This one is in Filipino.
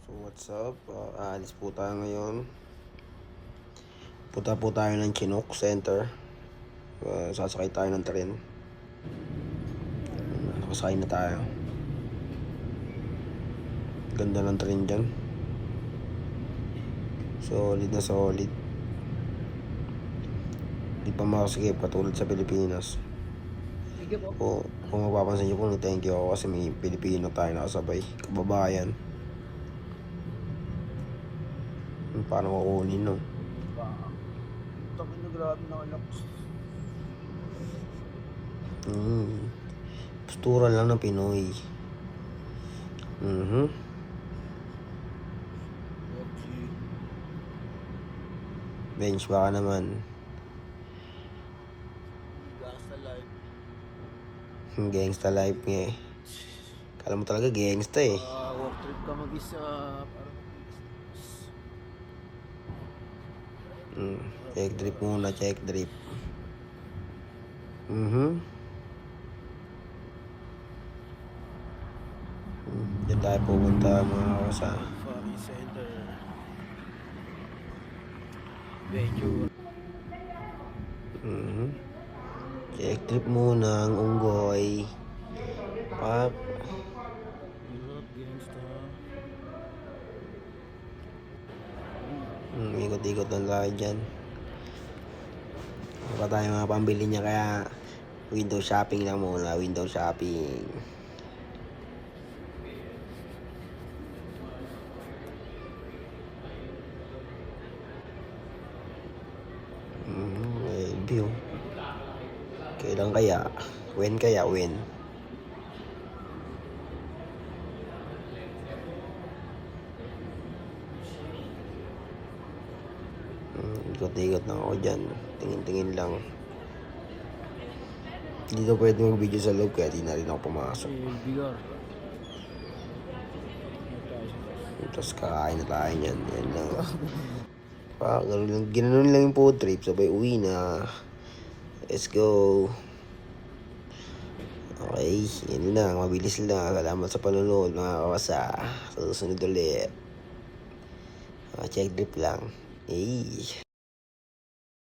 So what's up? Aalis po tayo ngayon. Punta po tayo ng Chinook Center. Sasakay tayo ng tren. Nakasakay na tayo. Ganda ng tren dyan. Solid na solid. Di pa makasikip katulad sa Pilipinas. Kung mapapansin nyo po, thank you ako kasi may Pilipino tayo nakasabay. Kababayan. Paano kukunin, no? Takin na grabe na anak. Postura lang ng Pinoy. Bench baka naman. Gangsta life. Gangsta life nga eh. Kala mo talaga gangsta eh. Walk trip ka mag-isa. Check drip muna, check drip. Diyan tayo pupunta mga kasa. Funny Center. Venue. Check drip muna ang unggoy. Pak. Europe Gangsta. Ikot-ikot lang tayo dyan. Ano pa tayo mga pambili niya kaya window shopping lang muna. Window shopping. View. Kailan kaya? When kaya? When? Ikot-ikot na ako dyan. Tingin-tingin lang. Hindi daw pwede mag-video sa loob kaya di na rin ako pumasok. Bigar. Tapos kakain na tayo niyan. Yan lang. Ginanon lang yung food trip. Sabay uwi na. Let's go. Okay. Yan lang. Mabilis lang. Salamat sa panonood mga kawasa. Sa susunod ulit. Check drip lang. Hey.